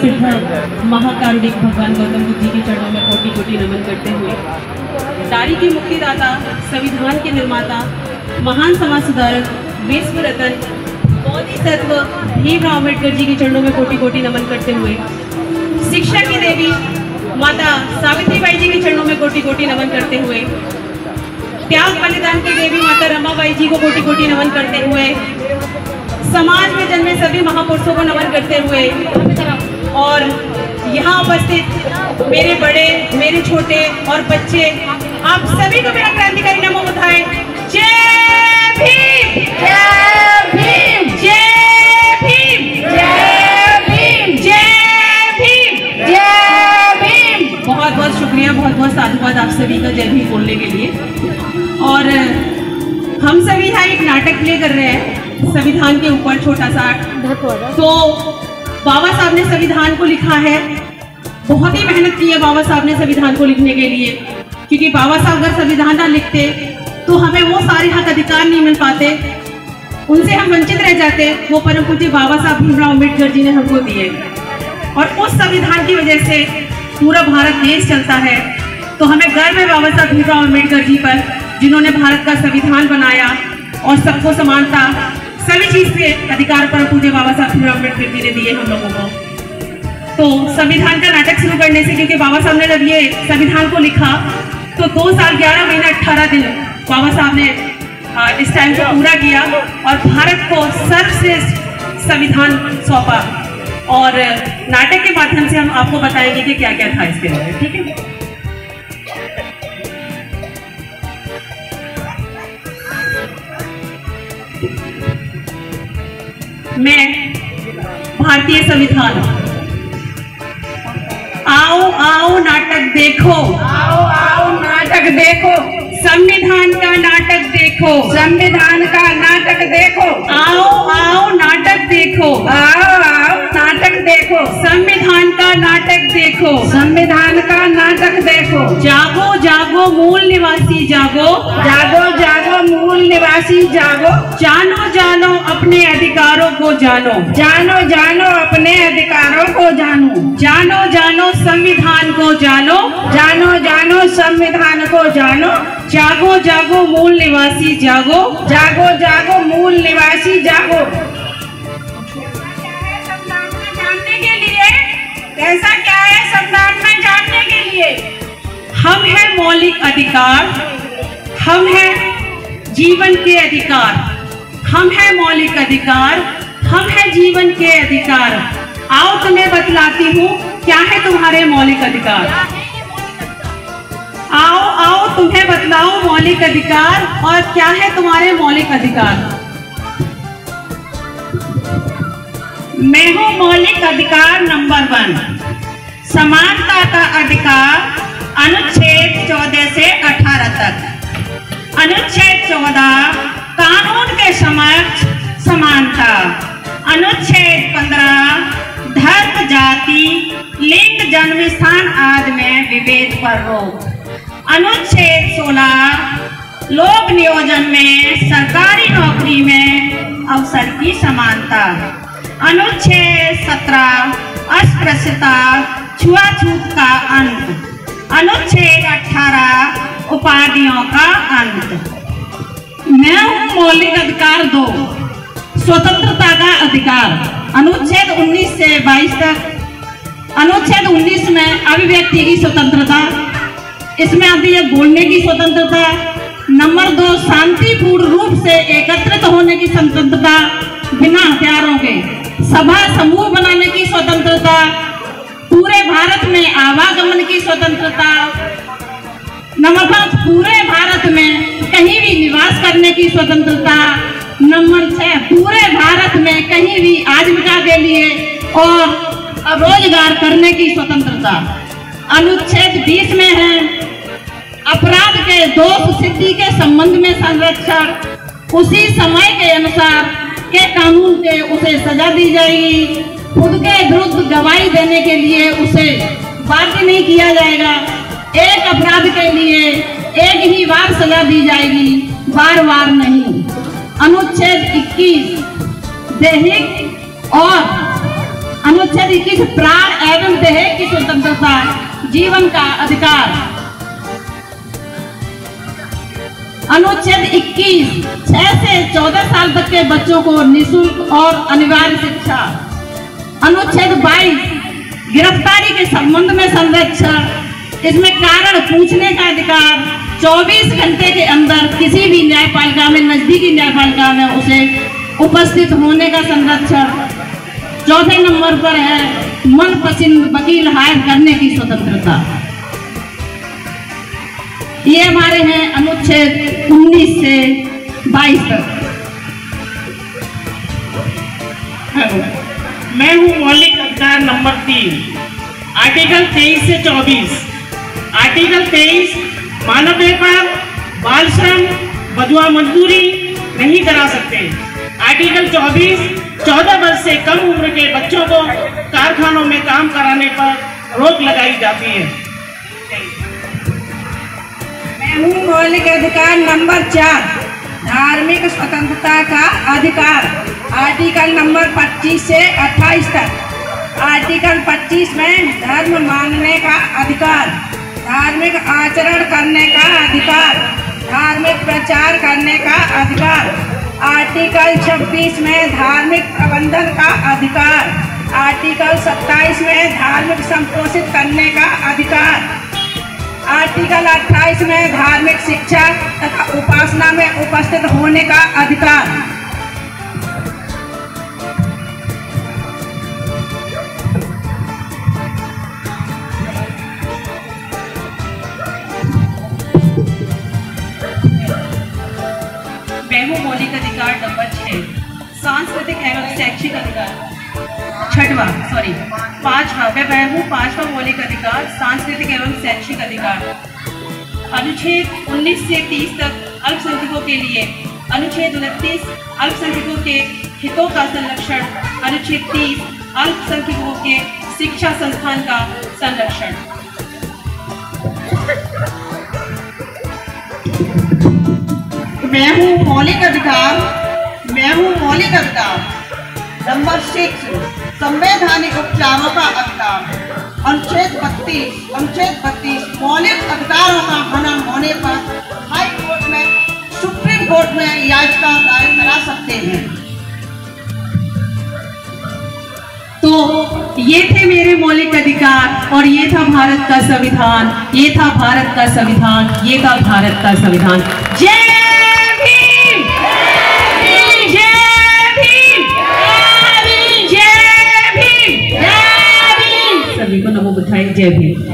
प्रसिद्ध महाकारुणिक भगवान गौतम बुद्ध जी के चरणों में कोटि कोटि नमन करते हुए नारी के मुक्तिदाता, संविधान के निर्माता, महान समाज सुधारक, विश्व रत्न बोधिसत्व भीमराव अम्बेडकर जी के चरणों में कोटि कोटि नमन करते हुए शिक्षा की देवी माता सावित्रीबाई जी के चरणों में कोटि कोटि नमन करते हुए त्याग बलिदान की देवी माता रमाबाई जी को कोटि कोटि नमन करते हुए समाज में जन्मे सभी महापुरुषों को नमन करते हुए और यहाँ उपस्थित मेरे बड़े, मेरे छोटे और बच्चे, आप सभी को मेरा क्रांतिकारी नमो बुद्धाय। जय भीम, जय भीम, जय भीम, जय भीम, जय भीम, जय भीम। बहुत बहुत शुक्रिया, बहुत बहुत साधुवाद आप सभी का जय भीम बोलने के लिए। और हम सभी यहाँ एक नाटक प्ले कर रहे हैं संविधान के ऊपर, छोटा सा। तो बाबा साहब ने संविधान को लिखा है, बहुत ही मेहनत की है बाबा साहब ने संविधान को लिखने के लिए, क्योंकि बाबा साहब अगर संविधान ना लिखते तो हमें वो सारे हक अधिकार नहीं मिल पाते, उनसे हम वंचित रह जाते। वो परम पूज्य बाबा साहब भीमराव अम्बेडकर जी ने हमको दिए और उस संविधान की वजह से पूरा भारत देश चलता है। तो हमें गर्व है बाबा साहब भीमराव अम्बेडकर जी पर, जिन्होंने भारत का संविधान बनाया और सबको समानता, सभी चीज के अधिकार पर पूज्य बाबा साहब भीमराव अम्बेडकर जी ने दिए हम लोगों को। तो संविधान का नाटक शुरू करने से, क्योंकि बाबा साहब ने जब ये संविधान को लिखा तो 2 साल 11 महीने 18 दिन बाबा साहब ने इस टाइम को पूरा किया और भारत को सर्वश्रेष्ठ संविधान सौंपा। और नाटक के माध्यम से हम आपको बताएंगे कि क्या क्या था इसके अंदर, ठीक है। मैं भारतीय संविधान, आओ आओ नाटक देखो, आओ आओ नाटक देखो, संविधान का नाटक देखो, संविधान का नाटक देखो, आओ आओ नाटक देखो, आओ आओ नाटक देखो, संविधान का नाटक देखो, संविधान का नाटक देखो। जागो जागो मूल निवासी जागो, जागो जागो मूल निवासी जागो, जानो जानो अपने अधिकारों को जानो, जानो जानो अपने अधिकारों को जानो, जानो जानो संविधान को जानो, जानो जानो संविधान को जानो, जागो जागो मूल निवासी जागो, जागो जागो मूल निवासी जागो। संविधान में जानने के लिए, ऐसा क्या है संविधान में जानने के लिए? हम हैं मौलिक अधिकार, हम हैं जीवन के अधिकार, हम हैं मौलिक अधिकार, हम हैं जीवन के अधिकार। आओ तुम्हें बतलाती हूँ क्या है तुम्हारे मौलिक अधिकार। आओ आओ तुम्हें बतलाओ मौलिक अधिकार और क्या है तुम्हारे मौलिक अधिकार। मैं हूँ मौलिक अधिकार नंबर 1, समानता का अधिकार, अनुच्छेद 14 से 18 तक। अनुच्छेद 14 कानून के समक्ष समानता। अनुच्छेद 15 धर्म, जाति, लिंग, जन्म स्थान आदि में विभेद पर रोक। अनुच्छेद 16 लोक नियोजन में सरकारी नौकरी में अवसर की समानता। अनुच्छेद 17 अस्पृश्यता, छुआछूत का अंत। अनुच्छेद 18 उपाधियों का अंत। मैं हूँ मौलिक अधिकार 2, स्वतंत्रता का अधिकार। अनुच्छेद 19 से 22 तक। अनुच्छेद 19 में अभिव्यक्ति की स्वतंत्रता, इसमें आती है बोलने की स्वतंत्रता। नंबर 2 शांतिपूर्ण रूप से एकत्रित होने की स्वतंत्रता बिना हथियारों के। सभा समूह बनाने की स्वतंत्रता। पूरे भारत में आवागमन की स्वतंत्रता। नंबर 5 पूरे भारत में कहीं भी निवास करने की स्वतंत्रता। नंबर 6 पूरे भारत में कहीं भी आजीविका के लिए और रोजगार करने की स्वतंत्रता। अनुच्छेद 20 में है अपराध के दोष सिद्धि के संबंध में संरक्षण। उसी समय के अनुसार के कानून के उसे सजा दी जाएगी। खुद के विरुद्ध गवाही देने के लिए उसे बाध्य नहीं किया जाएगा। एक अपराध के लिए एक ही बार सजा दी जाएगी, बार बार नहीं। अनुच्छेद 21 दैहिक और अनुच्छेद 21 प्राण एवं देह की स्वतंत्रता, जीवन का अधिकार। अनुच्छेद 21 6 से 14 साल तक के बच्चों को निःशुल्क और अनिवार्य शिक्षा। अनुच्छेद 22 गिरफ्तारी के संबंध में संरक्षण, इसमें कारण पूछने का अधिकार, 24 घंटे के अंदर किसी भी न्यायपालिका में, नजदीकी न्यायपालिका में उसे उपस्थित होने का संरक्षण। चौथे नंबर पर है मनपसंद वकील हायर करने की स्वतंत्रता। ये हमारे हैं अनुच्छेद 19 से 22 तक। मैं हूँ मौलिक अधिकार नंबर 3, आर्टिकल 23 से 24। आर्टिकल 23 मानव व्यापार, बाल श्रम, बधुआ मजदूरी नहीं करा सकते। आर्टिकल 24 14 वर्ष से कम उम्र के बच्चों को कारखानों में काम कराने पर रोक लगाई जाती है। मैं हूँ मौलिक अधिकार नंबर 4, धार्मिक स्वतंत्रता का अधिकार। आर्टिकल नंबर 25 से 28 तक। आर्टिकल 25 में धर्म मानने का अधिकार, धार्मिक आचरण करने का अधिकार, धार्मिक प्रचार करने का अधिकार। आर्टिकल 26 में धार्मिक प्रबंधन का अधिकार। आर्टिकल 27 में धार्मिक संपोषित करने का अधिकार। आर्टिकल 28 में धार्मिक शिक्षा तथा उपासना में उपस्थित होने का अधिकार। मैं हूँ मौलिक अधिकार नंबर 6, सांस्कृतिक एवं शैक्षिक अधिकार। मैं हूँ पांचवा मौलिक अधिकार, सांस्कृतिक एवं शैक्षिक अधिकार। अनुच्छेद 19 से 30 तक अल्पसंख्यकों के लिए। अनुच्छेद 29 अल्पसंख्यकों के हितों का संरक्षण। अनुच्छेद 30 अल्पसंख्यकों के शिक्षा संस्थान का संरक्षण। मैं हूँ मौलिक अधिकार नंबर 6, संवैधानिक उपचारों का अधिकार। अनुच्छेद 32 मौलिक अधिकारों का हनन होने पर हाई कोर्ट में, सुप्रीम कोर्ट में याचिका दायर करा सकते हैं। तो ये थे मेरे मौलिक अधिकार और ये था भारत का संविधान, ये था भारत का संविधान, ये था भारत का संविधान। जय भीम, जय भीम, जय भीम, जय भीम। सभी को नमो बुद्धाय, जय भीम।